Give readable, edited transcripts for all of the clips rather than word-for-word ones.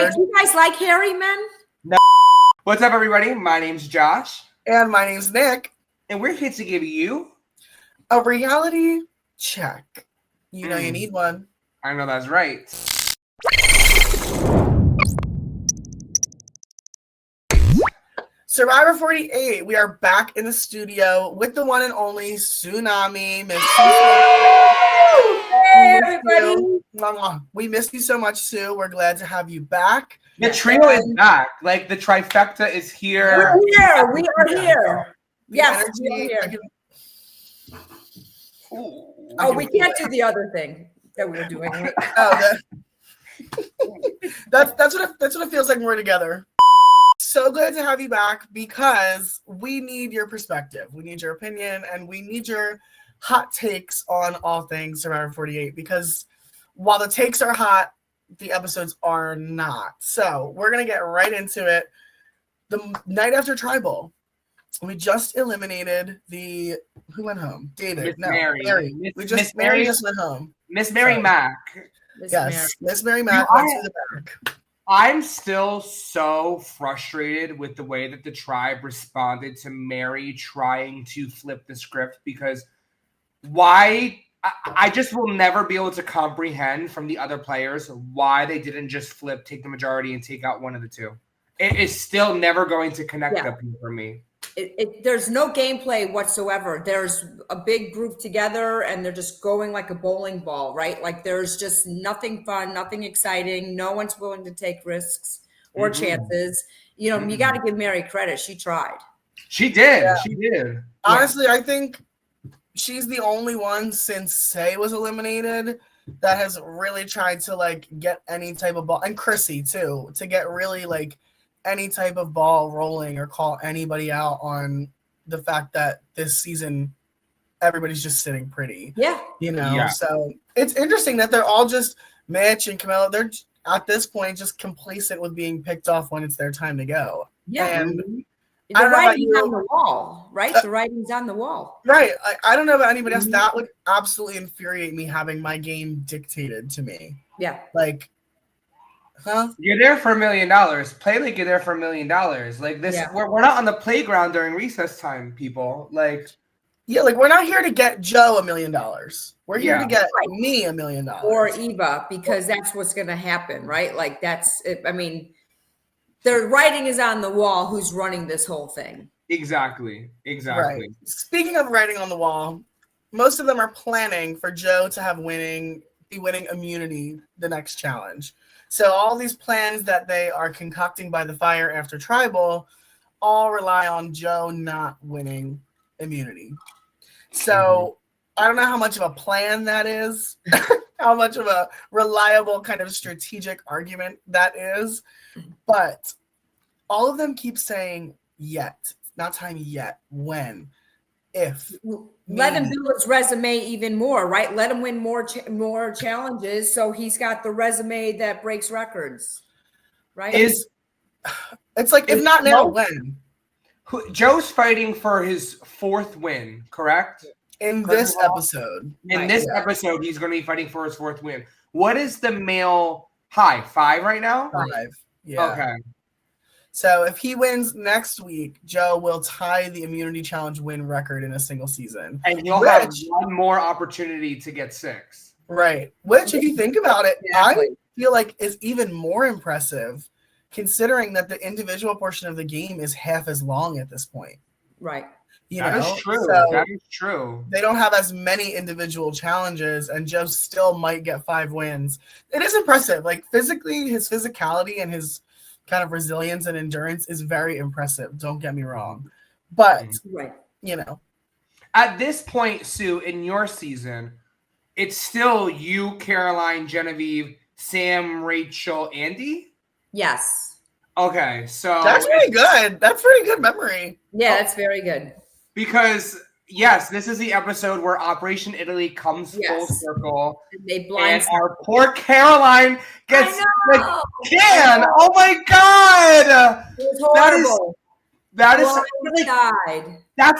Wait, do you guys like hairy men? No. What's up, everybody? My name's Josh. And my name's Nick. And we're here to give you a reality check. You know you need one. I know that's right. Survivor 48. We are back in the studio with the one and only Tsunami. Hey, everybody. We missed you so much, Sue. We're glad to have you back. The trio is back. Like the trifecta is here. We're here. We are here. Yes, we are here. Oh, we can't do the other thing that we were doing. That's what it feels like when we're together. So glad to have you back because we need your perspective. We need your opinion and we need your hot takes on all things Survivor 48 because while the takes are hot, the episodes are not. So we're going to get right into it. The night after Tribal, we just eliminated who went home? David. Mary. Mary just went home. Miss Mary Mack. Miss Mary Mack went to the back. I'm still so frustrated with the way that the tribe responded to Mary trying to flip the script because I just will never be able to comprehend from the other players why they didn't just take the majority and take out one of the two. It is still never going to connect up for me. There's no gameplay whatsoever. There's a big group together and they're just going like a bowling ball, right? Like there's just nothing fun, nothing exciting. No one's willing to take risks or chances. You know, you got to give Mary credit. She tried. She did. Yeah. She did. Honestly, I think she's the only one since Say was eliminated that has really tried to like get any type of ball, and Chrissy too, to get really like any type of ball rolling or call anybody out on the fact that this season everybody's just sitting pretty. Yeah. You know, so it's interesting that they're all just Mitch and Camilla, they're at this point just complacent with being picked off when it's their time to go. Yeah. And the writing's on the wall, right? The writing's on the wall. Right. I don't know about anybody else. That would absolutely infuriate me having my game dictated to me. Yeah. Like, You're there for $1 million. Play like you're there for $1 million. Like this, we're not on the playground during recess time, people. Like, like we're not here to get Joe $1 million. We're here to get me $1 million or Eva, because that's what's going to happen, right? Like that's it. I mean, the writing is on the wall. Who's running this whole thing? Exactly. Right. Speaking of writing on the wall, most of them are planning for Joe to be winning immunity the next challenge. So all these plans that they are concocting by the fire after Tribal all rely on Joe not winning immunity. So I don't know how much of a plan that is, how much of a reliable kind of strategic argument that is, but all of them keep saying yet, not time yet, when, if. Let him build his resume even more, right? Let him win more challenges so he's got the resume that breaks records, right? It's like, if not now, when? Joe's fighting for his 4th win, correct? In this episode. In this episode, he's going to be fighting for his 4th win. What is the male high? 5 right now? 5, yeah. Okay. So if he wins next week, Joe will tie the immunity challenge win record in a single season. And he'll have one more opportunity to get 6. Right. Which, if you think about it, I feel like is even more impressive considering that the individual portion of the game is half as long at this point. Right. That is true. So that is true. They don't have as many individual challenges, and Joe still might get 5 wins. It is impressive. Like, physically, his physicality and his kind of resilience and endurance is very impressive. Don't get me wrong. But, you know. At this point, Sue, in your season, it's still you, Caroline, Genevieve, Sam, Rachel, Andy? Yes. Okay, so. That's pretty good. That's pretty good memory. Yeah, that's very good. Because, yes, this is the episode where Operation Italy comes full circle. And our poor Caroline gets the can. Oh my God! It was horrible. That's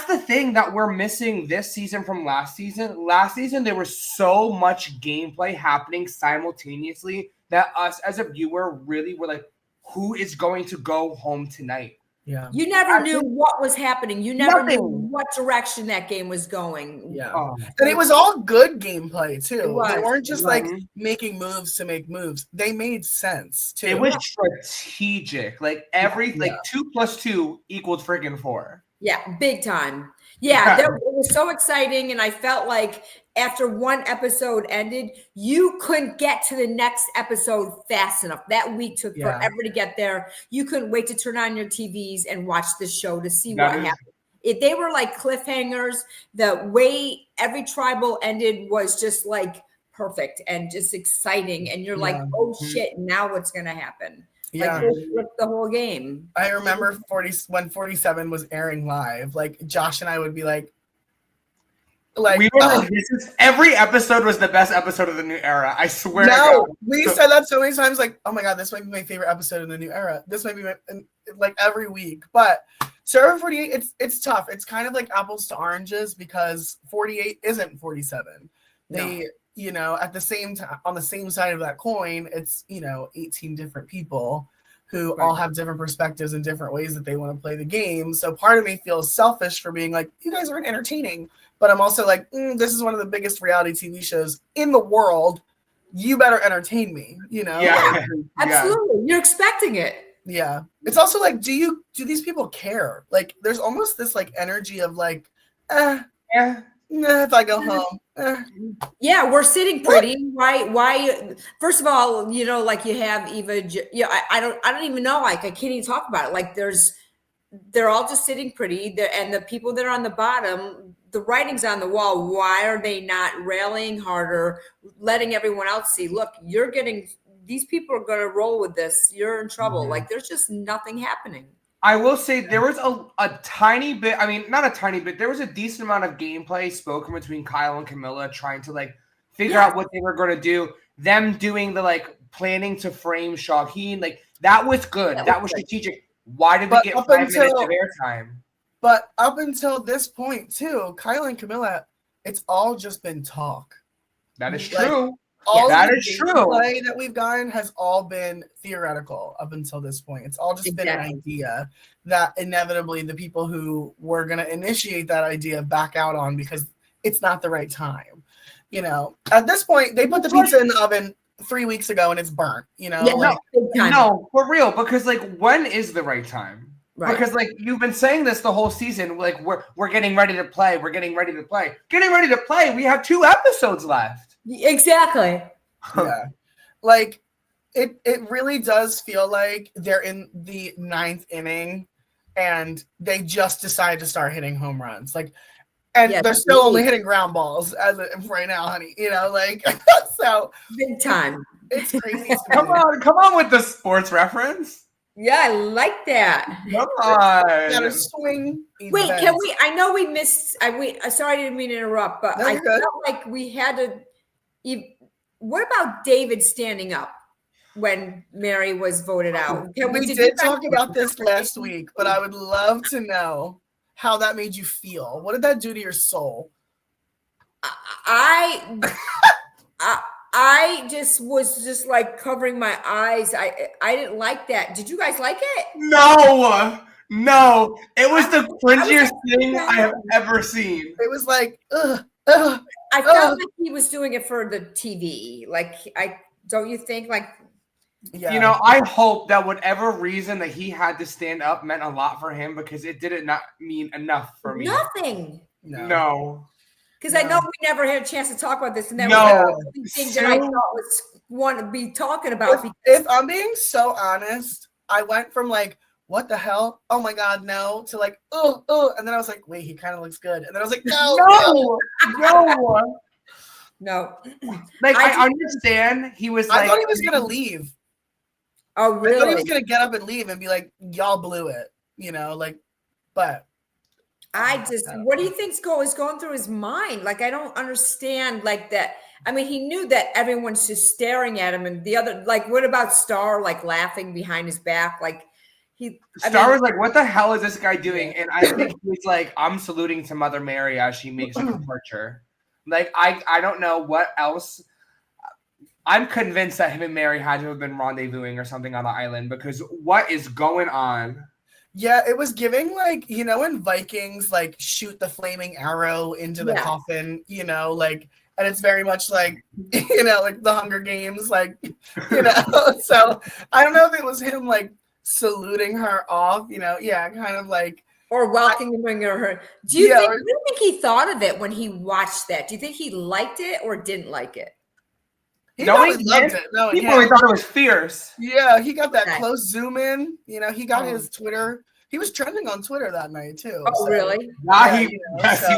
the thing that we're missing this season from last season. Last season, there was so much gameplay happening simultaneously that us as a viewer really were like, who is going to go home tonight? Yeah. You never knew what was happening. You never knew what direction that game was going. Yeah. And it was all good gameplay too. They weren't just like making moves to make moves. They made sense too. It was strategic. Like like 2 + 2 equals friggin' 4. Yeah, big time. Yeah, it was so exciting. And I felt like after one episode ended, you couldn't get to the next episode fast enough. That week took forever to get there. You couldn't wait to turn on your TVs and watch the show to see what happened. If they were like cliffhangers, the way every tribal ended was just like perfect and just exciting. And you're like, oh shit, now what's going to happen? Yeah. Like, flip the whole game. I remember when 47 was airing live, like Josh and I would be like we were like, every episode was the best episode of the new era. I swear. No, we said that so many times. Like, oh my god, this might be my favorite episode of the new era. This might be like every week. But Server 48, it's tough. It's kind of like apples to oranges because 48 isn't 47. They, at the same time, on the same side of that coin, it's 18 different people who all have different perspectives and different ways that they want to play the game. So part of me feels selfish for being like, you guys aren't entertaining. But I'm also like, this is one of the biggest reality TV shows in the world. You better entertain me, Yeah. Absolutely. You're expecting it. Yeah. It's also like, do these people care? Like, there's almost this like energy of like, if I go home. Yeah, we're sitting pretty. Why? First of all, like you have Eva. I don't even know. Like, I can't even talk about it. Like, they're all just sitting pretty. And the people that are on the bottom, the writing's on the wall. Why are they not rallying harder, letting everyone else see? Look, these people are going to roll with this. You're in trouble. Like, there's just nothing happening. I will say there was a tiny bit. I mean, not a tiny bit. There was a decent amount of gameplay spoken between Kyle and Camilla trying to like figure out what they were going to do. Them doing the like planning to frame Shaheen. Like, that was good. That was strategic. Why did we get 5 minutes of airtime? But up until this point, too, Kyle and Camilla, it's all just been talk. That is true. That is true. Play that we've gotten has all been theoretical up until this point. It's all just been an idea that inevitably the people who were going to initiate that idea back out on because it's not the right time. At this point, they put the pizza in the oven 3 weeks ago and it's burnt. No, for real. Because like, when is the right time? Right. Because like you've been saying this the whole season, like we're getting ready to play. We're getting ready to play. Getting ready to play. We have 2 episodes left. Exactly. Yeah. Like it really does feel like they're in the 9th inning and they just decide to start hitting home runs. Like, and they're still only hitting ground balls as of right now, honey. So big time. It's crazy. Come on with the sports reference. Yeah, I like that. Come on. Gotta swing. Wait, can we? I know we missed. Sorry, I didn't mean to interrupt, but I felt like we had to. What about David standing up when Mary was voted out? We did talk about this last week, but I would love to know how that made you feel. What did that do to your soul? I just was just like covering my eyes. I didn't like that. Did you guys like it? No. It was the cringiest thing I have ever seen. It was like, I felt like he was doing it for the TV. Like, don't you think? Like, I hope that whatever reason that he had to stand up meant a lot for him because it did not mean enough for me. Nothing. No. Because I know we never had a chance to talk about this, and that was the thing that I thought was want to be talking about. If I'm being so honest, I went from like, what the hell? Oh my God, no, to like, and then I was like, wait, he kind of looks good, and then I was like, no. Like, I understand he was. I thought he was gonna leave. Oh, really? I thought he was gonna get up and leave and be like, y'all blew it, but. What do you think is going through his mind? Like, I don't understand like that. I mean, he knew that everyone's just staring at him and the other, like, what about Star, like laughing behind his back? Like Star was like, what the hell is this guy doing? And I think he was like, I'm saluting to Mother Mary as she makes her departure. Like, I don't know what else. I'm convinced that him and Mary had to have been rendezvousing or something on the island because what is going on? Yeah, it was giving like, when Vikings like shoot the flaming arrow into the coffin, like, and it's very much like, like the Hunger Games, like, so I don't know if it was him like saluting her off, kind of like. Or welcoming her. Do you think he thought of it when he watched that? Do you think he liked it or didn't like it? He probably loved it. He probably thought it was fierce. Yeah, he got that close zoom in. He got his Twitter. He was trending on Twitter that night too. Oh, really? He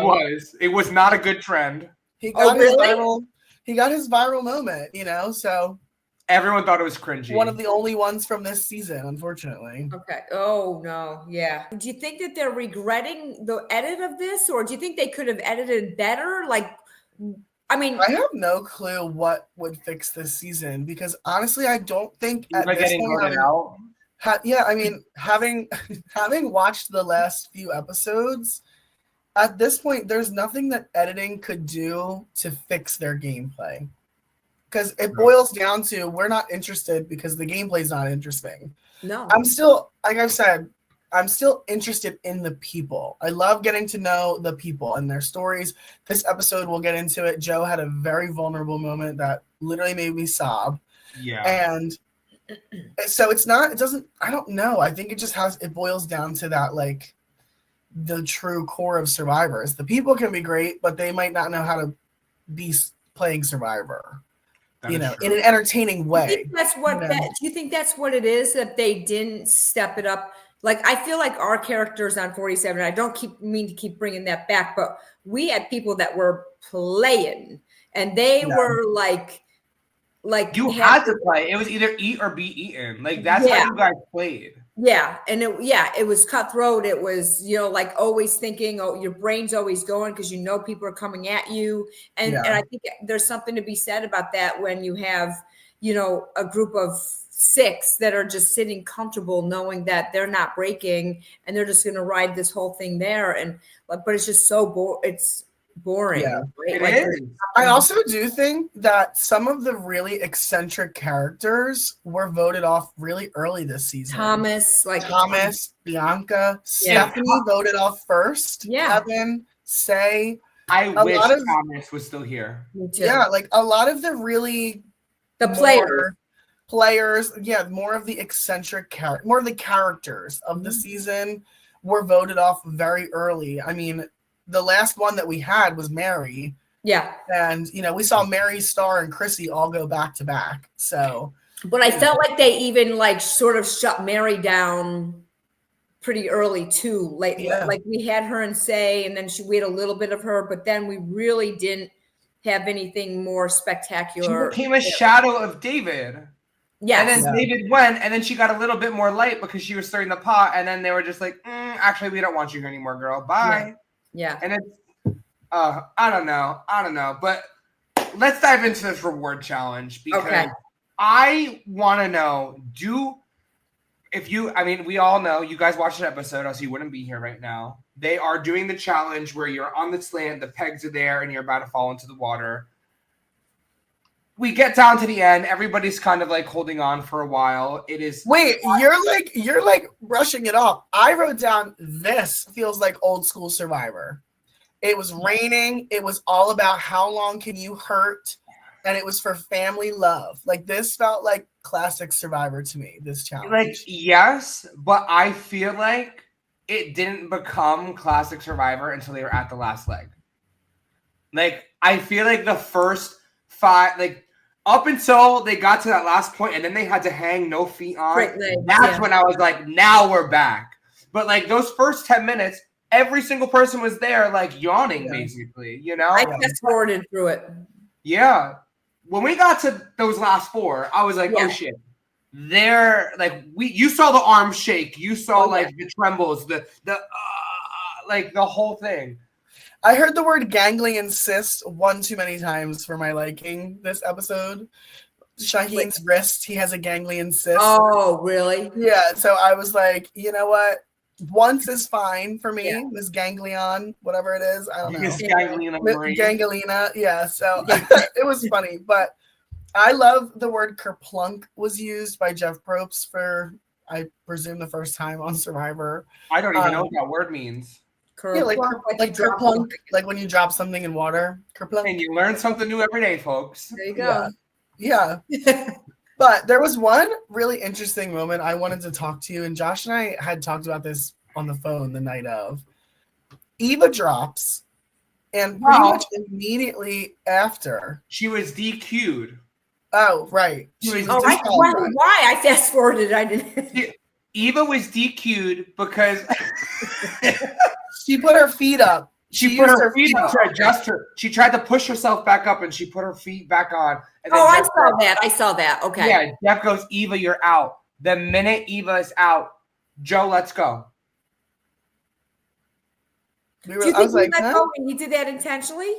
was. It was not a good trend. He got his viral. He got his viral moment. So everyone thought it was cringy. One of the only ones from this season, unfortunately. Okay. Oh no. Yeah. Do you think that they're regretting the edit of this, or do you think they could have edited better? Like, I mean, I have no clue what would fix this season because honestly, I don't think at this point, having watched the last few episodes, at this point, there's nothing that editing could do to fix their gameplay. Because it boils down to we're not interested because the gameplay is not interesting. No. I'm still, like I've said, I'm still interested in the people. I love getting to know the people and their stories. This episode, we'll get into it. Joe had a very vulnerable moment that literally made me sob. Yeah. And so I don't know. I think it boils down to that, like, the true core of Survivors. The people can be great, but they might not know how to be playing Survivor. In an entertaining way. Do you think that's what it is, that they didn't step it up? Like, I feel like our characters on 47, I don't mean to keep bringing that back, but we had people that were playing and they were like you had to play. It was either eat or be eaten. Like, that's how you guys played. Yeah. And it was cutthroat. It was, like always thinking, your brain's always going because people are coming at you. And I think there's something to be said about that when you have, a group of 6 that are just sitting comfortable knowing that they're not breaking and they're just going to ride this whole thing there. But it's just so boring. Yeah, right? I also do think that some of the really eccentric characters were voted off really early this season. Thomas, Bianca, Stephanie voted off first. Yeah. Kevin, Say. I wish Thomas was still here. Me too. Yeah, like a lot of the players, more of the eccentric more of the characters of the season were voted off very early. I mean, the last one that we had was Mary. Yeah. And, we saw Mary, Star, and Chrissy all go back to back. So. But I felt like they even sort of shut Mary down pretty early too. Like we had her and Say, and then we had a little bit of her, but then we really didn't have anything more spectacular. She became a shadow of David. Yeah. And then David went, and then she got a little bit more light because she was stirring the pot, and then they were just like, actually, we don't want you here anymore, girl. Bye. Yeah. And it's, I don't know. But let's dive into this reward challenge because I want to know, we all know, you guys watched an episode, else you wouldn't be here right now. They are doing the challenge where you're on the slant, the pegs are there, and you're about to fall into the water. We get down to the end. Everybody's kind of like holding on for a while. It is. Wait, you're like brushing it off. I wrote down, this feels like old school Survivor. It was raining. It was all about how long can you hurt, and it was for family love. Like, this felt like classic Survivor to me. This challenge. Like, yes, but I feel like it didn't become classic Survivor until they were at the last leg. Like, I feel like the first 5, like, up until they got to that last point, and then they had to hang no feet on. That's when I was like, now we're back. But like those first 10 minutes, every single person was there, like yawning, basically. I fast-forwarded through it. Yeah. When we got to those last 4, I was like, oh shit. They're like, you saw the arms shake, you saw the trembles, the whole thing. I heard the word ganglion cyst one too many times for my liking this episode. Shaheen's wrist, he has a ganglion cyst. Oh, really? Yeah, so I was like, you know what? Once is fine for me. This ganglion, whatever it is, I don't know. Gangliona, yeah, so it was funny. But I love the word kerplunk was used by Jeff Probst for, I presume, the first time on Survivor. I don't even know what that word means. Yeah, like kerplunk, like when you drop something in water. Kerplunk. And you learn something new every day, folks. There you go. Yeah. But there was one really interesting moment I wanted to talk to you, and Josh and I had talked about this on the phone the night of. Eva drops, and pretty much immediately after, she was DQ'd. Oh, right. Why? I fast forwarded. I didn't. Eva was DQ'd because she put her feet up. She put her feet up to adjust her. She tried to push herself back up, and she put her feet back on. And then I saw that. Okay. Yeah, Jeff goes, Eva, you're out. The minute Eva is out, Joe, let's go. Do you think he let go and he did that intentionally?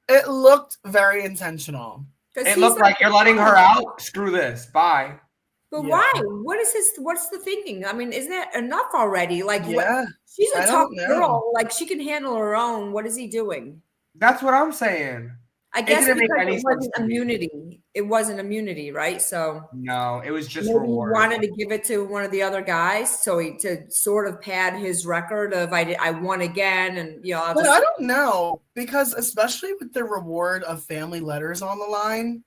It looked very intentional. It looked like you're letting her out. Screw this. Bye. But why? What's the thinking? I mean, isn't that enough already? Like, she's a tough girl. Like, she can handle her own. What is he doing? That's what I'm saying. I guess because it wasn't immunity. It wasn't immunity, right? So no, it was just reward. He wanted to give it to one of the other guys, so to sort of pad his record of I won again, and But I don't know, because especially with the reward of family letters on the line,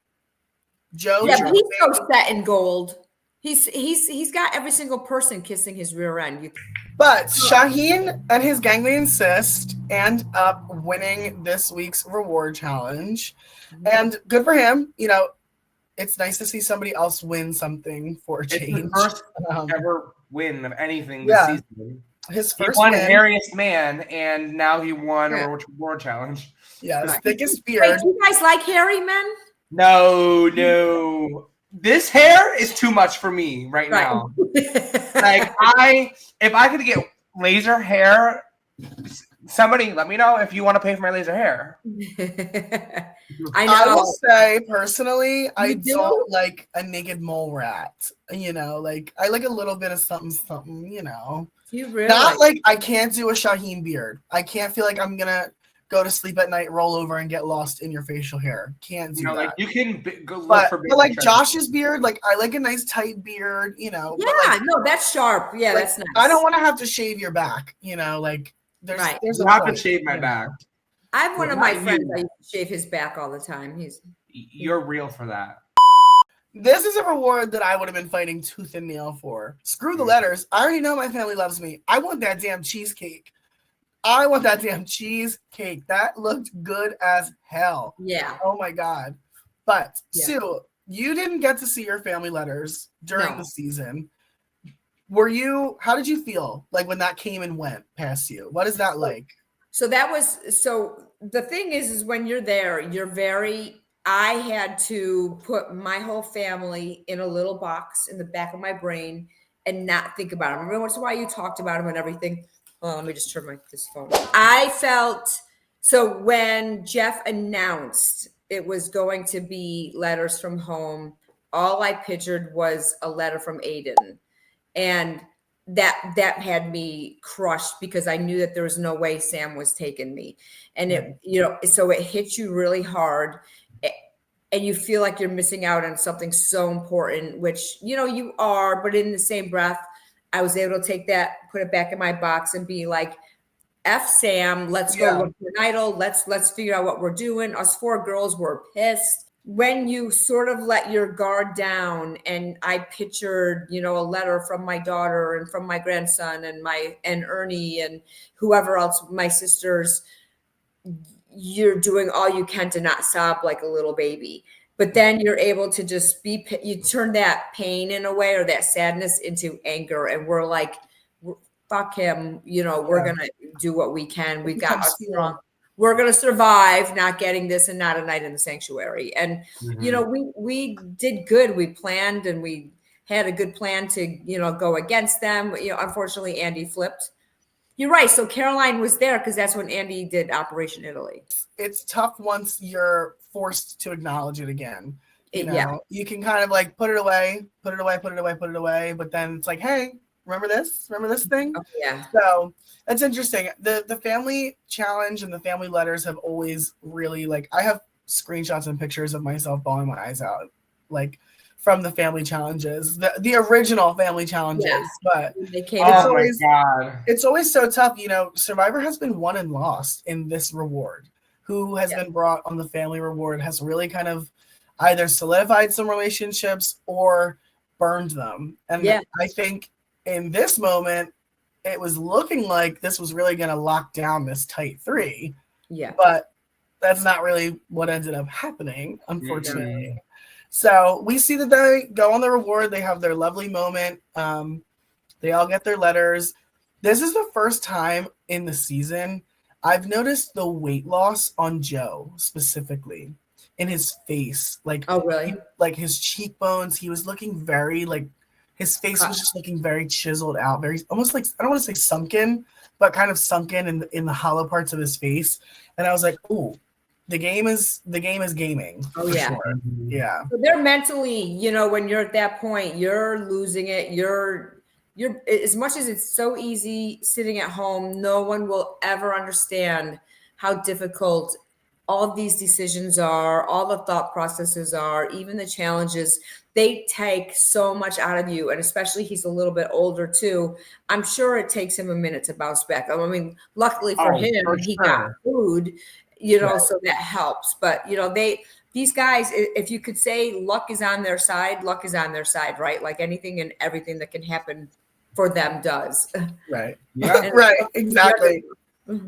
Joe. Yeah, but he's so set in gold. He's got every single person kissing his rear end. But Shaheen and his gangly assist end up winning this week's reward challenge. And good for him. It's nice to see somebody else win something for a change. It's the first ever win of anything this season. His first he won hairiest man, and now he won a reward challenge. Yeah, his thickest beard. Wait, do you guys like hairy men? No. This hair is too much for me right now. Like if I could get laser hair, somebody let me know if you want to pay for my laser hair. I know. I will say personally, I don't like a naked mole rat. Like I like a little bit of something. You really not like I can't do a Shaheen beard. I can't feel like I'm gonna go to sleep at night, roll over, and get lost in your facial hair. Can't do that. Like you can go look for. But like Josh's beard, like I like a nice tight beard. Yeah, no, that's sharp. Yeah, that's nice. I don't want to have to shave your back. Like there's you have to shave my back. I have one of my friends. I used to shave his back all the time. You're real for that. This is a reward that I would have been fighting tooth and nail for. Screw the letters. I already know my family loves me. I want that damn cheesecake. That looked good as hell. Yeah. Oh my God. But Sue, you didn't get to see your family letters during the season. How did you feel like when that came and went past you? What is that like? So the thing is when you're there, I had to put my whole family in a little box in the back of my brain and not think about them. Every once in a while you talked about them and everything. Well, let me just turn this phone. I felt so when Jeff announced it was going to be letters from home, all I pictured was a letter from Aiden. And that had me crushed because I knew that there was no way Sam was taking me. And so it hits you really hard. And you feel like you're missing out on something so important, which, you are, but in the same breath, I was able to take that, put it back in my box and be like, F Sam, let's go look for an idol. Let's figure out what we're doing. Us 4 girls were pissed. When you sort of let your guard down, and I pictured, a letter from my daughter and from my grandson and Ernie and whoever else, my sisters, you're doing all you can to not sob like a little baby. But then you're able to just you turn that pain in a way or that sadness into anger. And we're like, fuck him. We're going to do what we can. We've got us strong. We're going to survive not getting this and not a night in the sanctuary. And, we did good. We planned and we had a good plan to, go against them. Unfortunately, Andy flipped. You're right. So Caroline was there because that's when Andy did Operation Italy. It's tough once you're forced to acknowledge it again. You can kind of like put it away. But then it's like, hey, remember this thing? Oh, yeah. So that's interesting. The family challenge and the family letters have always really I have screenshots and pictures of myself bawling my eyes out, like from the family challenges, the original family challenges. Yeah. But it's always so tough. You know, Survivor has been won and lost in this reward. Who has been brought on the family reward has really kind of either solidified some relationships or burned them. And I think in this moment, it was looking like this was really going to lock down this tight 3. Yeah. But that's not really what ended up happening, unfortunately. So we see that they go on the reward. They have their lovely moment. They all get their letters. This is the first time in the season I've noticed the weight loss on Joe specifically in his face. Like, oh, really? Like his cheekbones. He was looking very like his face was just looking very chiseled out, very almost like I don't want to say sunken, but kind of sunken in the hollow parts of his face. And I was like, ooh. The game is gaming. Oh yeah. Sure. Yeah. So they're mentally, you know, when you're at that point, you're losing it. You're as much as it's so easy sitting at home, no one will ever understand how difficult all of these decisions are, all the thought processes are, even the challenges. They take so much out of you. And especially he's a little bit older too. I'm sure it takes him a minute to bounce back. I mean, luckily for him, he got food. You know, so that helps. But, you know, these guys, if you could say luck is on their side, right? Like anything and everything that can happen for them does. Right. Yeah. Right. Exactly.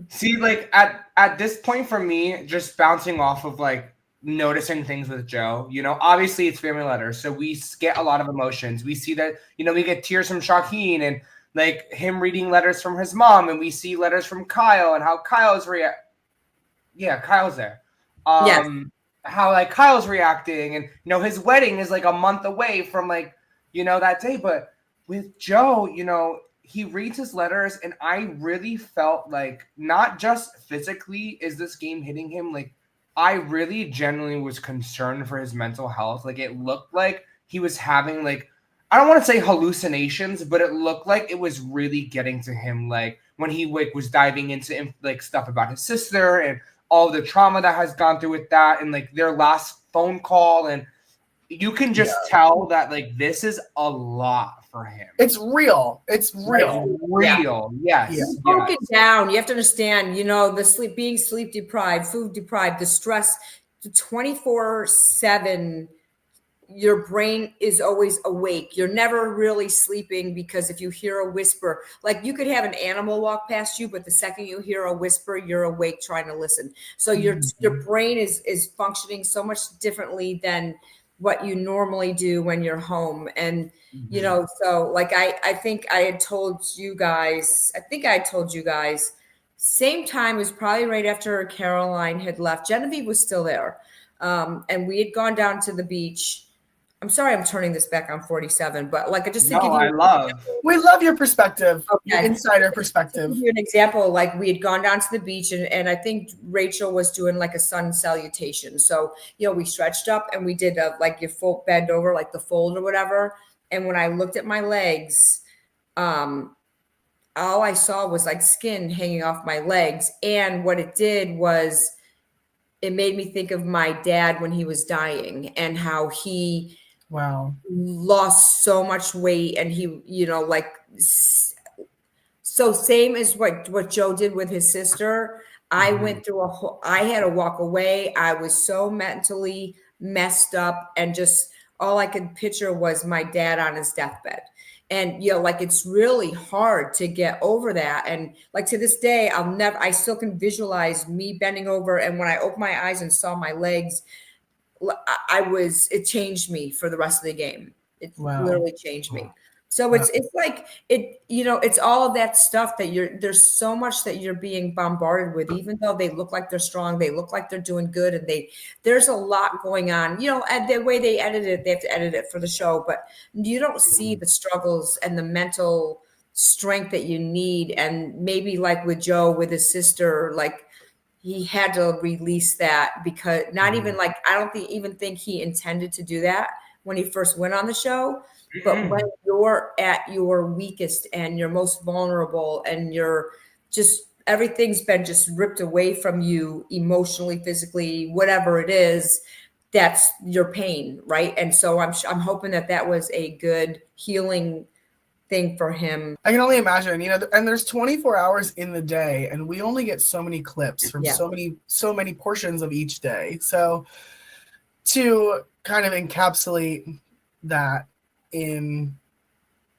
See, like at this point for me, just bouncing off of like noticing things with Joe, you know, obviously it's family letters. So we get a lot of emotions. We see that, you know, we get tears from Shaheen and like him reading letters from his mom. And we see letters from Kyle and how Kyle's Kyle's there. How like Kyle's reacting, and you know his wedding is like a month away from like, you know, that day. But with Joe, you know, he reads his letters, and I really felt like not just physically is this game hitting him, like I really genuinely was concerned for his mental health. Like it looked like he was having like, I don't want to say hallucinations, but it looked like it was really getting to him. Like when he like was diving into like stuff about his sister and all the trauma that has gone through with that, and like their last phone call, and you can just tell that like this is a lot for him. It's real. It's real. Real. Yes. Broken down. You have to understand, you know, the being sleep deprived, food deprived, the stress, the 24/7. Your brain is always awake. You're never really sleeping because if you hear a whisper, like you could have an animal walk past you, but the second you hear a whisper, you're awake trying to listen. So your brain is functioning so much differently than what you normally do when you're home. And, you know, so like I think I told you guys, same time, it was probably right after Caroline had left. Genevieve was still there. And we had gone down to the beach. I'm sorry I'm turning this back on 47, but like I just think we love your perspective, your insider perspective. To give you an example, like we had gone down to the beach and I think Rachel was doing like a sun salutation. So, you know, we stretched up and we did like your full bend over, like the fold or whatever. And when I looked at my legs, all I saw was like skin hanging off my legs. And what it did was it made me think of my dad when he was dying and how he lost so much weight, and he, you know, like, so same as what Joe did with his sister. I went through I had to walk away. I was so mentally messed up, and just all I could picture was my dad on his deathbed. And, you know, like, it's really hard to get over that. And like, to this day, I still can visualize me bending over. And when I opened my eyes and saw my legs, it changed me for the rest of the game. It literally changed me. So it's like you know, it's all of that stuff that there's so much that you're being bombarded with, even though they look like they're strong, they look like they're doing good, and there's a lot going on, you know, and the way they edit it, they have to edit it for the show, but you don't see the struggles and the mental strength that you need. And maybe like with Joe, with his sister, like he had to release that, because not even like, I don't even think he intended to do that when he first went on the show. But when you're at your weakest and you're most vulnerable and you're just everything's been just ripped away from you emotionally, physically, whatever it is. That's your pain, right? And so I'm hoping that was a good healing thing for him. I can only imagine, and there's 24 hours in the day, and we only get so many clips from so many portions of each day. So to kind of encapsulate that in,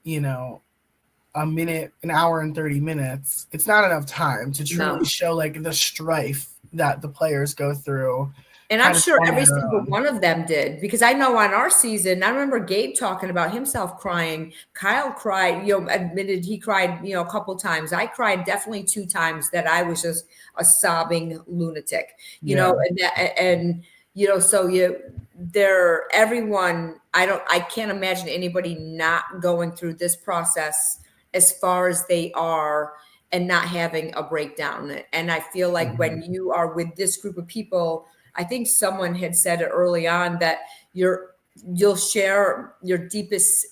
a minute, an hour and 30 minutes, it's not enough time to truly show like the strife that the players go through. And I'm sure every single one of them did, because I know on our season, I remember Gabe talking about himself crying. Kyle cried, admitted he cried, a couple times. I cried definitely 2 times that I was just a sobbing lunatic, everyone, I can't imagine anybody not going through this process as far as they are and not having a breakdown. And I feel like when you are with this group of people, I think someone had said it early on that you'll share your deepest,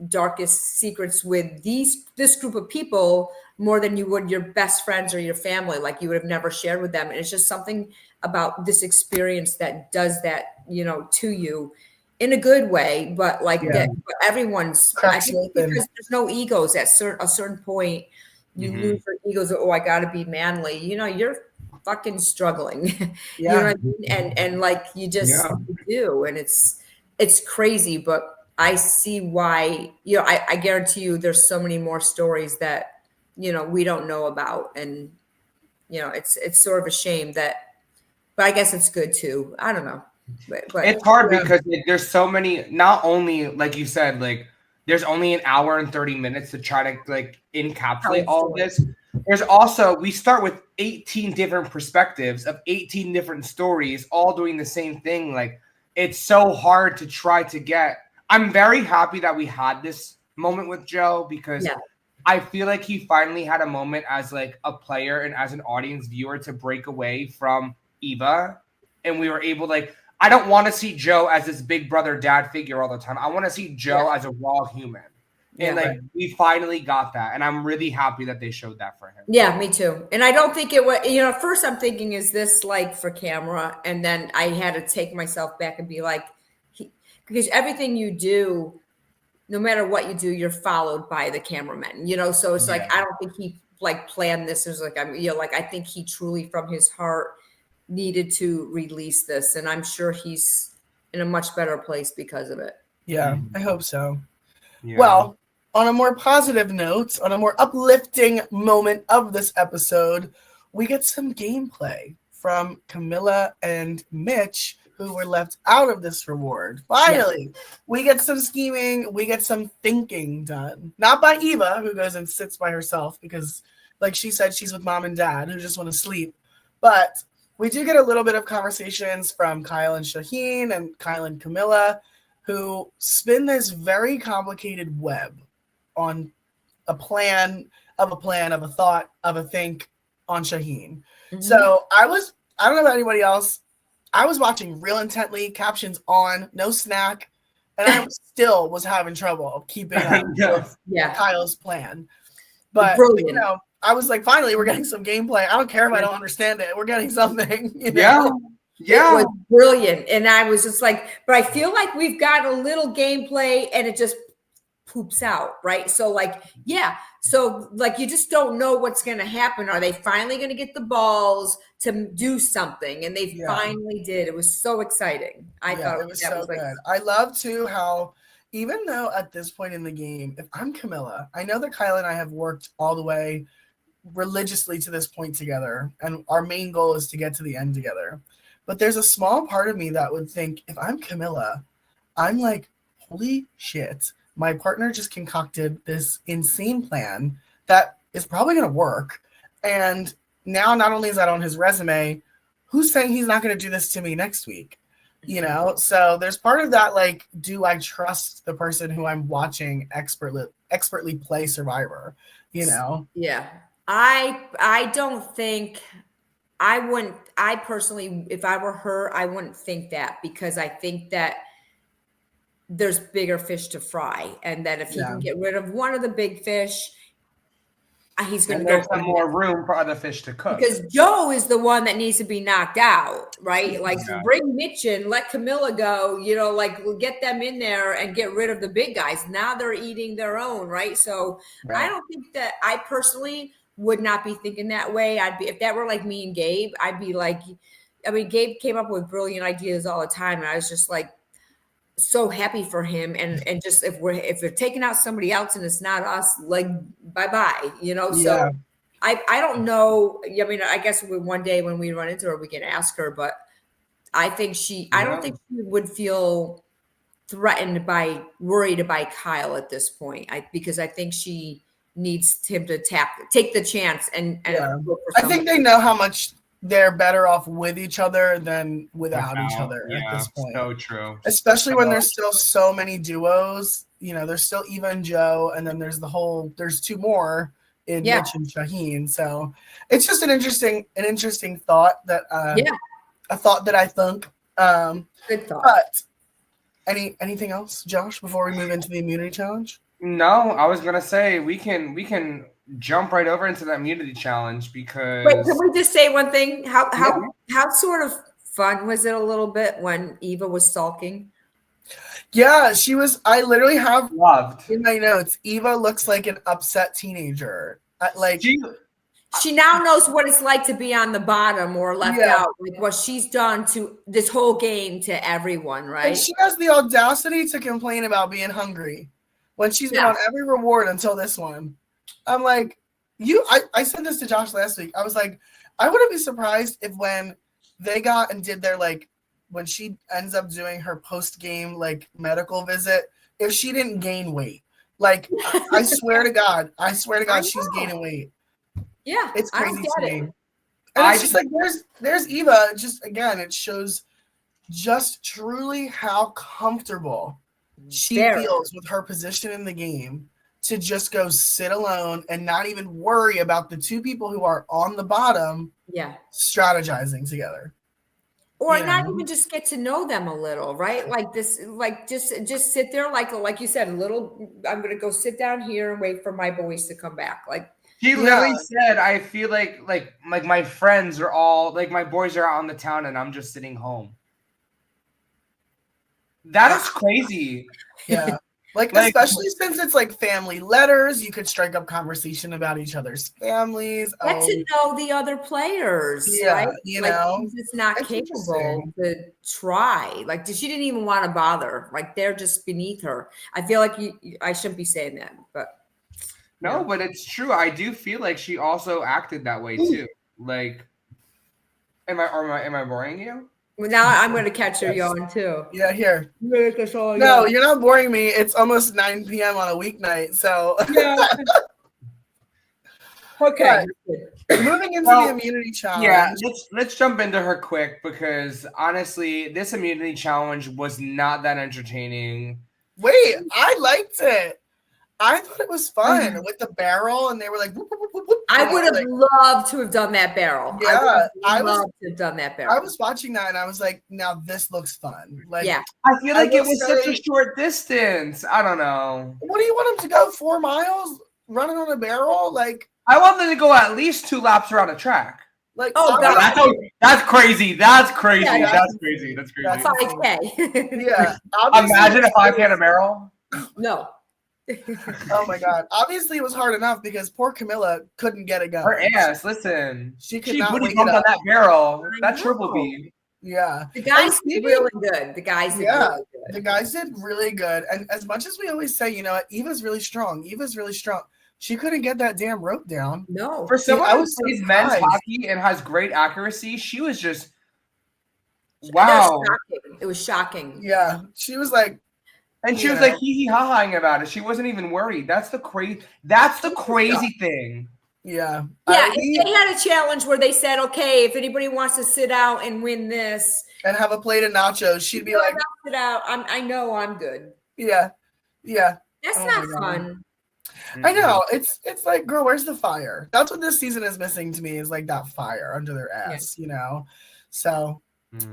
darkest secrets with this group of people more than you would your best friends or your family, like you would have never shared with them. And it's just something about this experience that does that, to you in a good way, but that everyone's because there's no egos at a certain point. You lose your egos. Oh, I got to be manly. You're fucking struggling. You know what I mean? And like you just do, and it's crazy, but I see why. I guarantee you, there's so many more stories that we don't know about, and it's sort of a shame that, but I guess it's good too. I don't know. But it's hard because there's so many, not only like you said, like there's only an hour and 30 minutes to try to like encapsulate all of this. There's also, we start with 18 different perspectives of 18 different stories, all doing the same thing. Like it's so hard to try to get. I'm very happy that we had this moment with Joe, because I feel like he finally had a moment as like a player and as an audience viewer to break away from Eva. And we were able to, I don't want to see Joe as this big brother dad figure all the time. I want to see Joe as a raw human. And we finally got that. And I'm really happy that they showed that for him. Yeah, me too. And I don't think it was, first I'm thinking, is this like for camera? And then I had to take myself back and be like, because everything you do, no matter what you do, you're followed by the cameraman, so it's like, I don't think he planned this. It was like, I think he truly from his heart needed to release this, and I'm sure he's in a much better place because of it. Yeah, I hope so. Well, on a more positive note, on a more uplifting moment of this episode, we get some gameplay from Camilla and Mitch, who were left out of this reward. Finally, we get some scheming, we get some thinking done. Not by Eva, who goes and sits by herself because, like she said, she's with mom and dad who just want to sleep. But we do get a little bit of conversations from Kyle and Shaheen and Kyle and Camilla, who spin this very complicated web on a plan, of a thought, of a think on Shaheen. So I don't know about anybody else, I was watching real intently, captions on, no snack, and I still was having trouble keeping up with Kyle's plan. But, I was like, finally, we're getting some gameplay. I don't care if I don't understand it. We're getting something. Yeah. It was brilliant. And I was just like, but I feel like we've got a little gameplay and it just poops out, right? So you just don't know what's going to happen. Are they finally going to get the balls to do something? And they finally did. It was so exciting. I thought it was so good. I love too how, even though at this point in the game, if I'm Camilla, I know that Kyle and I have worked all the way religiously to this point together, and our main goal is to get to the end together. But there's a small part of me that would think, if I'm Camilla, I'm like, holy shit, my partner just concocted this insane plan that is probably going to work. And now not only is that on his resume, who's saying he's not going to do this to me next week? So there's part of that, like, do I trust the person who I'm watching expertly play Survivor? Yeah. I don't think, I personally, if I were her, I wouldn't think that, because I think that there's bigger fish to fry, and that if he can get rid of one of the big fish, he's going to go. There's some more room for other fish to cook. Because Joe is the one that needs to be knocked out, right? Like bring Mitch in, let Camilla go, we'll get them in there and get rid of the big guys. Now they're eating their own, right? So I don't think that I personally would not be thinking that way. If that were like me and Gabe, I'd be like, Gabe came up with brilliant ideas all the time. And I was just like, so happy for him. And just, if we're taking out somebody else and it's not us, like, bye-bye, so I don't know. I guess one day when we run into her, we can ask her, but I think I don't think she would feel threatened worried by Kyle at this point. Because I think she needs him to take the chance and I think they know how much they're better off with each other than without each other at this point. So true. Especially when there's still so many duos. There's still Eva and Joe, and then there's two more in Mitch and Shaheen. So it's just an interesting thought that a thought that I think. Good thought. But anything else, Josh, before we move into the immunity challenge? No, I was gonna say we can jump right over into that immunity challenge because. Wait, can we just say one thing? How sort of fun was it a little bit when Eva was sulking? Yeah, she was. I literally have loved in my notes. Eva looks like an upset teenager. She now knows what it's like to be on the bottom or left out, like what she's done to this whole game to everyone, right? And she has the audacity to complain about being hungry when she's been on every reward until this one. I'm like, I said this to Josh last week. I was like, I wouldn't be surprised if when they got and did their when she ends up doing her post-game medical visit, if she didn't gain weight. I swear to God, she's gaining weight. Yeah, it's crazy to me. And it's just there's Eva. Just again, it shows just truly how comfortable she feels with her position in the game to just go sit alone and not even worry about the two people who are on the bottom strategizing together. Or not even just get to know them a little, right? Just sit there, like you said, I'm gonna go sit down here and wait for my boys to come back. He literally said, I feel like my friends are all my boys are out on the town and I'm just sitting home. That is crazy. Yeah. Especially since it's family letters, you could strike up conversation about each other's families. Get to know the other players, right? He's just not capable to try. She didn't even want to bother. They're just beneath her. I feel like I shouldn't be saying that, but no, but it's true. I do feel like she also acted that way too. Am I boring you? Well, now I'm going to catch her yawn too. Yeah, here. No, you're not boring me. It's almost 9 p.m. on a weeknight, so. Yeah. Okay. Moving into the immunity challenge. Yeah, let's jump into her quick because honestly, this immunity challenge was not that entertaining. Wait, I liked it. I thought it was fun with the barrel, and they were like, whoop, whoop, whoop, whoop, I would have loved to have done that barrel. Yeah, I would have loved to have done that barrel. I was watching that, and I was like, now this looks fun. I feel like it was such a short distance. I don't know. What do you want him to go 4 miles running on a barrel? I want them to go at least 2 laps around a track. That's crazy. That's crazy. Yeah, that's crazy. That's crazy. That's 5K. Yeah. Imagine a 5K on a barrel. No. Oh my God. Obviously it was hard enough because poor Camilla couldn't get it going. Her ass, listen. She could not booty bumped on that barrel. That triple beam. Yeah. The guys did really good. The guys did really good. The guys did really good. And as much as we always say, Eva's really strong. She couldn't get that damn rope down. No. For someone who plays men's hockey and has great accuracy, she was just wow. It was shocking. Yeah. She was like, and she was hee-hee-ha-haing about it. She wasn't even worried. That's the crazy thing. Yeah. Yeah, if they had a challenge where they said, okay, if anybody wants to sit out and win this. And have a plate of nachos, she'd be like. Sit out. I know I'm good. Yeah. Yeah. That's not fun. I know. It's like, girl, where's the fire? That's what this season is missing to me is that fire under their ass, So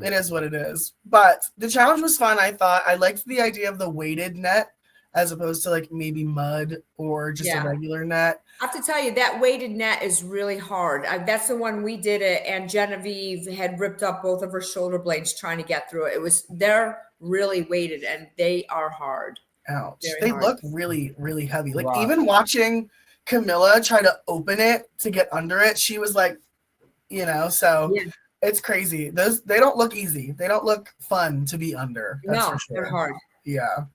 it is what it is. But the challenge was fun, I thought. I liked the idea of the weighted net. as opposed to like maybe mud or just a regular net. I have to tell you, that weighted net is really hard. That's the one we did it, and Genevieve had ripped up both of her shoulder blades trying to get through it. They're really weighted, and they are hard. Ouch. They look really, really heavy. Like even watching Camilla try to open it to get under it, she was like, so it's crazy. They don't look easy. They don't look fun to be under. That's for sure. They're hard. Yeah.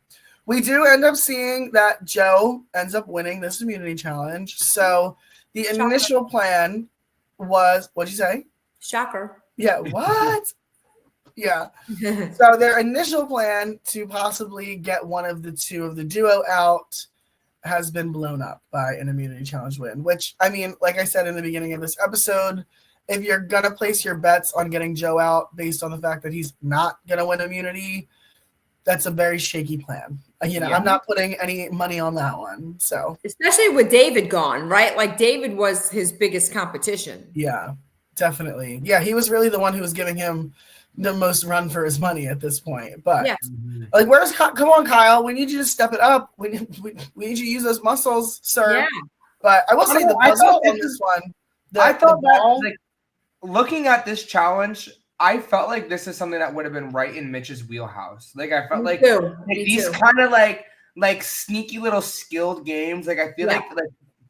We do end up seeing that Joe ends up winning this immunity challenge. So the initial plan was, what'd you say? Shocker. Yeah, what? Yeah. So their initial plan to possibly get one of the two of the duo out has been blown up by an immunity challenge win, which, I mean, like I said in the beginning of this episode, if you're going to place your bets on getting Joe out based on the fact that he's not going to win immunity, that's a very shaky plan. I'm not putting any money on that one. So especially with David gone, right? Like David was his biggest competition. Yeah, definitely. Yeah, he was really the one who was giving him the most run for his money at this point. But like, come on, Kyle, we need you to step it up. We need you to use those muscles, sir. Yeah. But I will say the puzzle on this one. I thought that, like, looking at this challenge, I felt like this is something that would have been right in Mitch's wheelhouse. Like I felt like these kind of like sneaky little skilled games. Like I feel like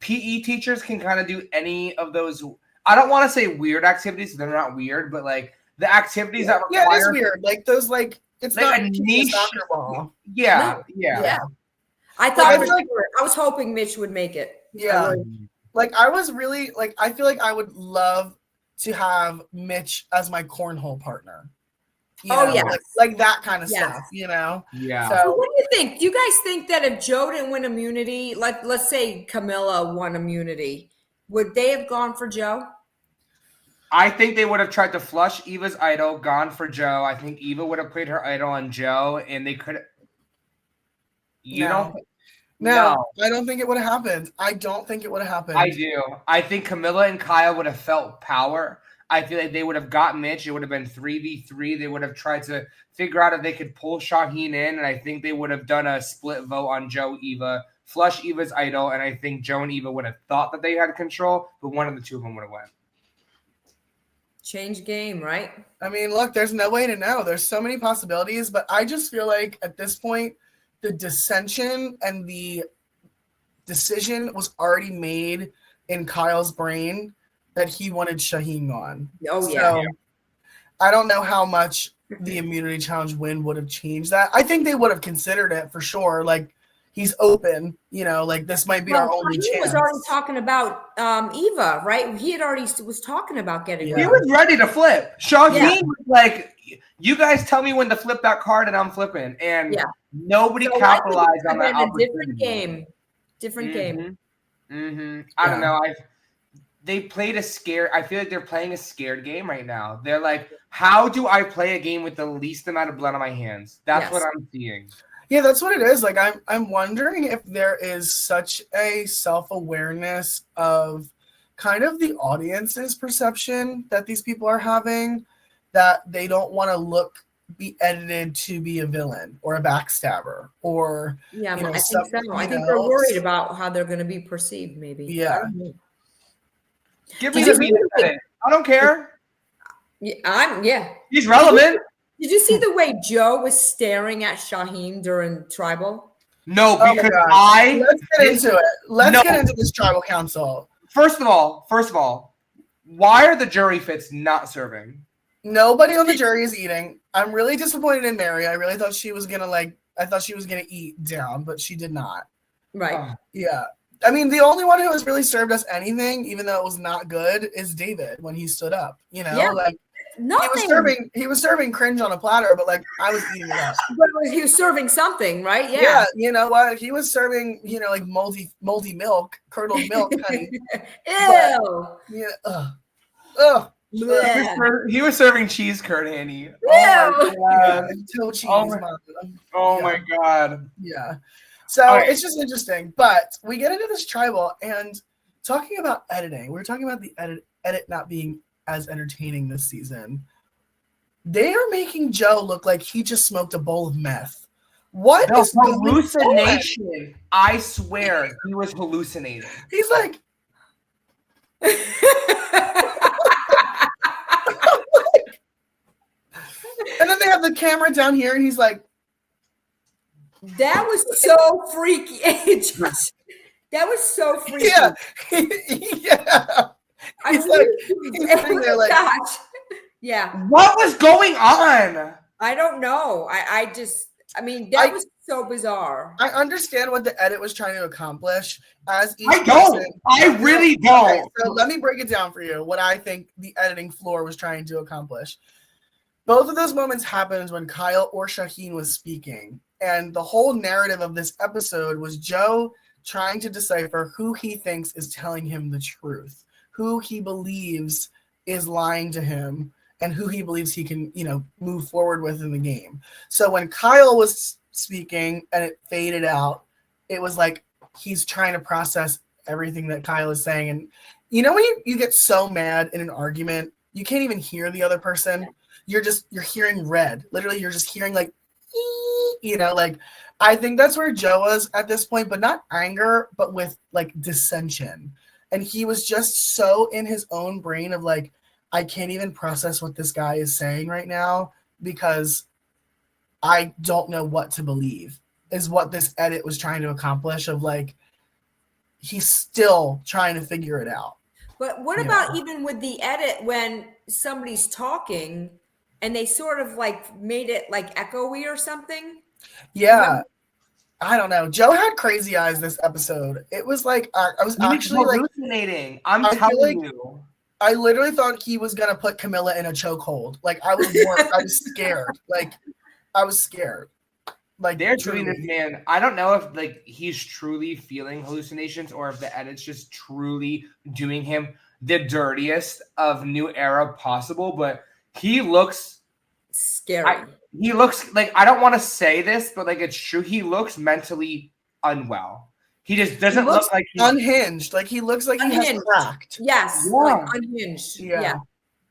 PE teachers can kind of do any of those. I don't want to say weird activities. They're not weird, but like the activities that require. Yeah, it's weird. Like those, like it's like not a niche soccer ball. Yeah. I thought I was hoping Mitch would make it. Yeah. Like I was really like, I feel like I would love to have Mitch as my cornhole partner. Like that kind of stuff, Yeah. So what do you think? Do you guys think that if Joe didn't win immunity, like let's say Camilla won immunity, would they have gone for Joe? I think they would have tried to flush Eva's idol, gone for Joe. I think Eva would have played her idol on Joe, and they could. No, I don't think it would have happened. I don't think it would have happened. I do. I think Camilla and Kyle would have felt power. I feel like they would have got Mitch. It would have been 3v3. They would have tried to figure out if they could pull Shaheen in, and I think they would have done a split vote on Joe, Eva, flush Eva's idol, and I think Joe and Eva would have thought that they had control, but one of the two of them would have won. Change game, right? I mean, look, there's no way to know. There's so many possibilities, but I just feel like at this point, the dissension and the decision was already made in Kyle's brain that he wanted Shaheen on. Oh, yeah. So, I don't know how much the immunity challenge win would have changed that. I think they would have considered it for sure. Like, he's open, like this might be our only chance. He was already talking about Eva, right? He had already was talking about getting He was ready to flip. Shaheen was like, you guys tell me when to flip that card and I'm flipping. And nobody capitalized on that opportunity. Different game. I don't know. They played a scared. I feel like they're playing a scared game right now. They're like, how do I play a game with the least amount of blood on my hands? That's what I'm seeing. Yeah, that's what it is. Like, I'm wondering if there is such a self-awareness of kind of the audience's perception that these people are having, that they don't want to be edited to be a villain or a backstabber or I think so. I think they're worried about how they're going to be perceived. Maybe. Yeah. Give me the meat. I don't care. He's relevant. Did you see the way Joe was staring at Shaheen during tribal? No, because let's get into it. Let's get into this tribal council. First of all, why are the jury fits not serving? Nobody on the jury is eating. I'm really disappointed in Mary. I really thought she was gonna eat down, but she did not. Right. Yeah. I mean, the only one who has really served us anything, even though it was not good, is David when he stood up. Like nothing. He was serving cringe on a platter, but like I was eating it up. But he was serving something, right? Yeah. Yeah. You know what? He was serving, like moldy milk, curdled milk. Honey. Ew. Ugh. He was serving cheese curd, Annie. Oh my god. Yeah. So it's just interesting. But we get into this tribal and talking about editing. We're talking about the edit not being as entertaining this season. They are making Joe look like he just smoked a bowl of meth. What is hallucination? I swear he was hallucinating. He's like, and then they have the camera down here, and he's like, that was so freaky. That was so freaky. Yeah. Yeah. He's like, gosh. Yeah. What was going on? I don't know. I mean, that was so bizarre. I understand what the edit was trying to accomplish. I really don't. Okay, so let me break it down for you. What I think the editing floor was trying to accomplish. Both of those moments happened when Kyle or Shaheen was speaking, and the whole narrative of this episode was Joe trying to decipher who he thinks is telling him the truth, who he believes is lying to him, and who he believes he can, move forward with in the game. So when Kyle was speaking and it faded out, it was like he's trying to process everything that Kyle is saying. And when you get so mad in an argument, you can't even hear the other person. You're hearing red. Literally, you're just hearing like, I think that's where Joe was at this point, but not anger, but with like dissension. And he was just so in his own brain of like, I can't even process what this guy is saying right now because I don't know what to believe, is what this edit was trying to accomplish, of like, he's still trying to figure it out. But what about even with the edit when somebody's talking and they sort of like made it like echoey or something? Yeah. I don't know. Joe had crazy eyes this episode. It was like, I was actually hallucinating. I'm telling you. I literally thought he was gonna put Camilla in a chokehold. Like I was scared. I was scared. Like they're doing this, man. I don't know if like he's truly feeling hallucinations or if the edit's just truly doing him the dirtiest of new era possible. But he looks scary. He looks like, I don't want to say this, but like it's true. He looks mentally unwell. He just doesn't look like he's unhinged. Like he looks like he has cracked. Yes, like unhinged. Yeah.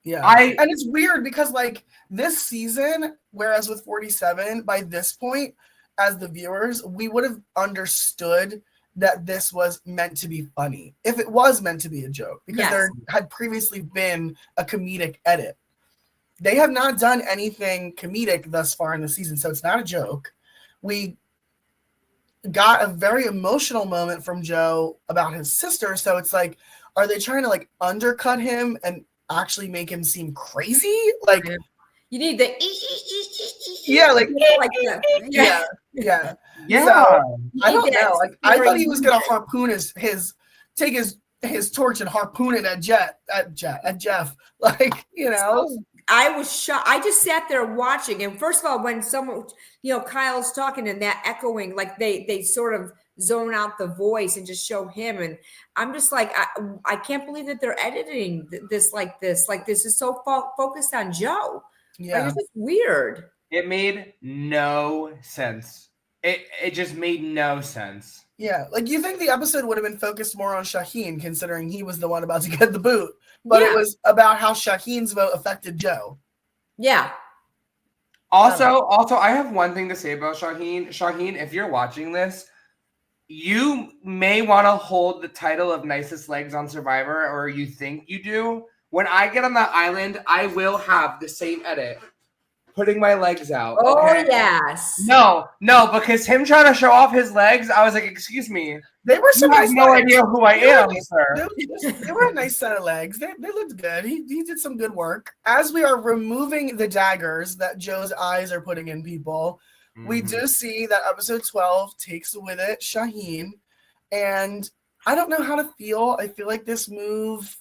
And it's weird because like this season, whereas with 47, by this point, as the viewers, we would have understood that this was meant to be funny. If it was meant to be a joke, because there had previously been a comedic edit. They have not done anything comedic thus far in the season, so it's not a joke. We got a very emotional moment from Joe about his sister, so it's like, are they trying to like undercut him and actually make him seem crazy? Like you need the yeah. So, I don't know. Like I thought he was gonna harpoon take his torch and harpoon it at Jeff. Like, I was shocked. I just sat there watching. And first of all, when someone, Kyle's talking and that echoing, like they sort of zone out the voice and just show him. And I'm just like, I can't believe that they're editing this like this. Like this is so focused on Joe. Yeah. Like, it's just weird. It made no sense. It just made no sense. Yeah. Like you think the episode would have been focused more on Shaheen, considering he was the one about to get the boot. But it was about how Shaheen's vote affected Joe. Yeah. Also, I have one thing to say about Shaheen. Shaheen, if you're watching this, you may want to hold the title of nicest legs on Survivor, or you think you do. When I get on that island, I will have the same edit. Putting my legs out. Okay? Oh, yes. No, because him trying to show off his legs, I was like, excuse me. They were so nice. No idea who I am, sir. They were a nice set of legs. They looked good. He did some good work. As we are removing the daggers that Joe's eyes are putting in people, we do see that episode 12 takes with it Shaheen. And I don't know how to feel. I feel like this move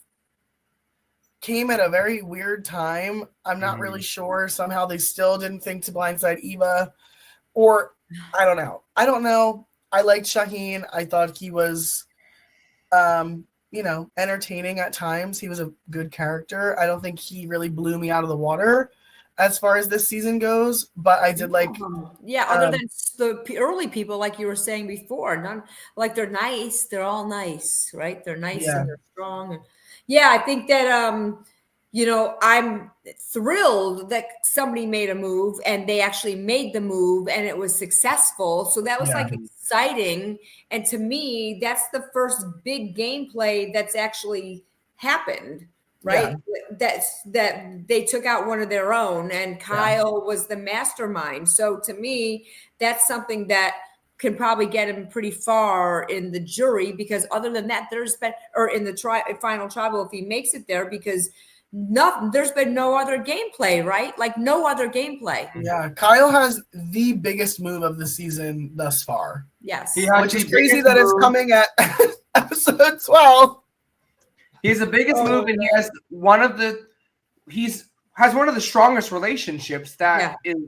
came at a very weird time. I'm not really sure. Somehow they still didn't think to blindside Eva. Or I don't know. I liked Shaheen. I thought he was, entertaining at times. He was a good character. I don't think he really blew me out of the water as far as this season goes, but I did like. Other than the early people, like you were saying before, none like they're nice. They're all nice, right? They're nice and they're strong. And I think that I'm thrilled that somebody made a move and they actually made the move and it was successful. So that was like exciting. And to me, that's the first big gameplay that's actually happened, right? That they took out one of their own and Kyle was the mastermind. So to me, that's something that can probably get him pretty far in the jury, because other than that, in the final tribal, if he makes it there, because there's been no other gameplay, right? Like no other gameplay. Yeah, Kyle has the biggest move of the season thus far. Yes. Which is crazy that it's coming at episode 12. He has the biggest move, and he has one of the strongest relationships that is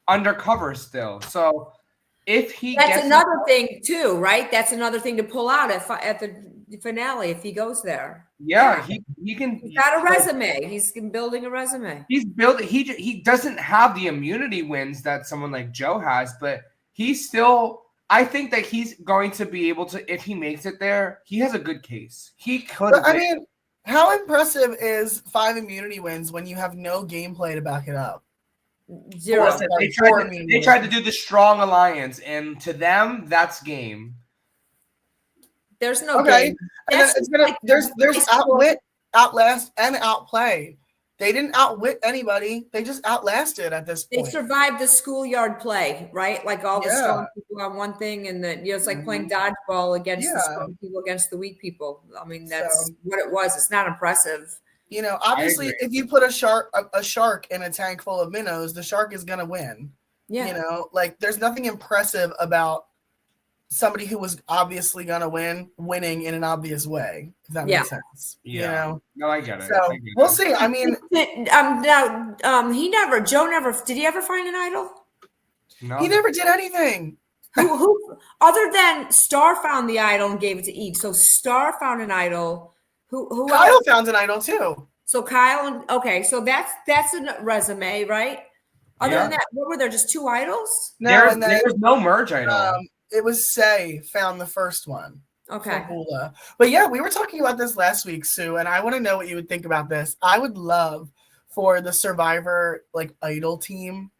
undercover still. So if that's another thing too, right? That's another thing to pull out at the finale if he goes there. Yeah, he can. He's got a resume. He's building a resume. He's building. He doesn't have the immunity wins that someone like Joe has, but he's still. I think that he's going to be able to, if he makes it there, he has a good case. He could. I mean, how impressive is 5 immunity wins when you have no gameplay to back it up? 0. They tried to do the strong alliance, and to them, that's game. There's no game. And then there's outwit, outlast, and outplay. They didn't outwit anybody. They just outlasted at this point. They survived the schoolyard play, right? Like all the strong people on one thing, and then it's like playing dodgeball against the strong people against the weak people. I mean, that's what it was. It's not impressive. Obviously, if you put a shark in a tank full of minnows, the shark is gonna win. Yeah. There's nothing impressive about somebody who was obviously gonna winning in an obvious way. If that makes sense. Yeah. No, I get it. So we'll see. I mean, Joe never did. He ever find an idol? No. He never did anything. Who other than Star found the idol and gave it to Eve? So Star found an idol. Who Kyle else? found an idol too. So Kyle so that's a resume, right? Other than that, what were there? Just 2 idols? No, there was no merge idol. It was Say found the first one. Okay. But yeah, we were talking about this last week, Sue, and I want to know what you would think about this. I would love for the Survivor idol team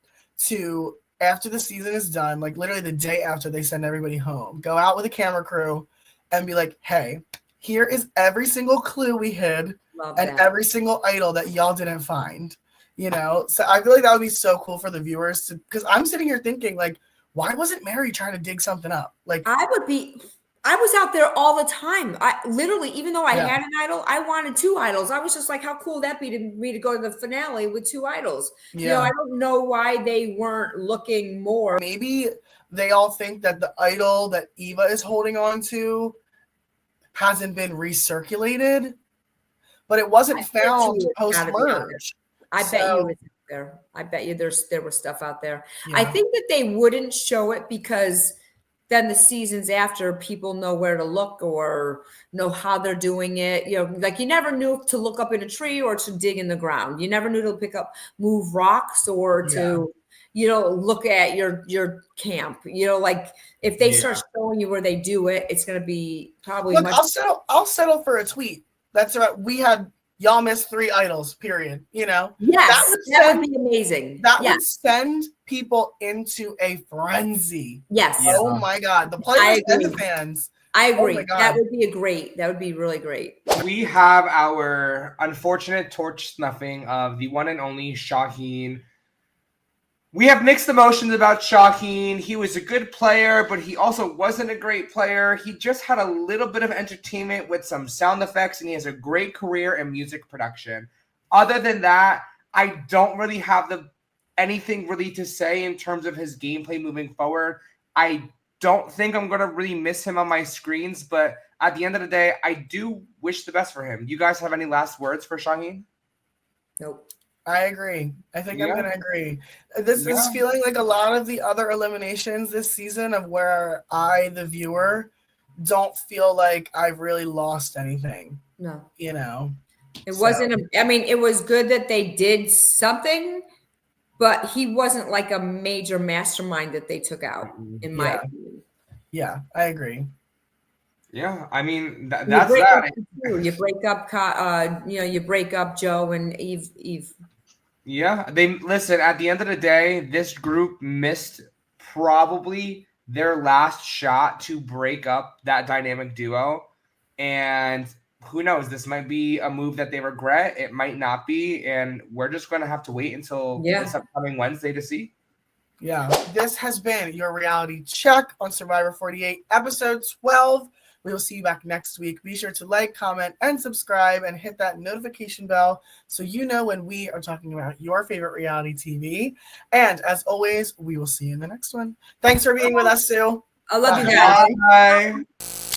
to, after the season is done, literally the day after they send everybody home, go out with a camera crew and be like, hey, here is every single clue we hid every single idol that y'all didn't find. So I feel like that would be so cool for the viewers because I'm sitting here thinking why wasn't Mary trying to dig something up? I was out there all the time. I literally, even though I had an idol, I wanted 2 idols. I was just like, how cool would that be to me to go to the finale with 2 idols? I don't know why they weren't looking more. Maybe they all think that the idol that Eva is holding on to hasn't been recirculated, but it wasn't found post-merge. I bet you it's there. I bet you there was stuff out there. Yeah. I think that they wouldn't show it because then the seasons after people know where to look or know how they're doing it. You never knew to look up in a tree or to dig in the ground. You never knew to move rocks or to, look at your camp. If they start showing you where they do it, it's going to be probably. Look, I'll settle for a tweet. That's right. Y'all missed 3 idols, period. Yes, that would be amazing. That would send people into a frenzy. Yes. Yeah. Oh my God. The players and the fans. I agree. Oh that would be really great. We have our unfortunate torch snuffing of the one and only Shaheen. We have mixed emotions about Shaheen. He was a good player, but he also wasn't a great player. He just had a little bit of entertainment with some sound effects, and he has a great career in music production. Other than that, I don't really have anything really to say in terms of his gameplay moving forward. I don't think I'm going to really miss him on my screens, but at the end of the day, I do wish the best for him. You guys have any last words for Shaheen? Nope. I agree. I think I'm going to agree. This is feeling like a lot of the other eliminations this season of where I, the viewer, don't feel like I've really lost anything. No. It wasn't, it was good that they did something, but he wasn't like a major mastermind that they took out, in my opinion. Yeah, I agree. Yeah, I mean that's that. You break up, you break up Joe and Eve. Yeah, they listen. At the end of the day, this group missed probably their last shot to break up that dynamic duo, and who knows? This might be a move that they regret. It might not be, and we're just going to have to wait until this upcoming Wednesday to see. Yeah, this has been your reality check on Survivor 48, episode 12. We will see you back next week. Be sure to like, comment, and subscribe, and hit that notification bell so you know when we are talking about your favorite reality TV. And as always, we will see you in the next one. Thanks for being with us, Sue. I love you guys. Bye.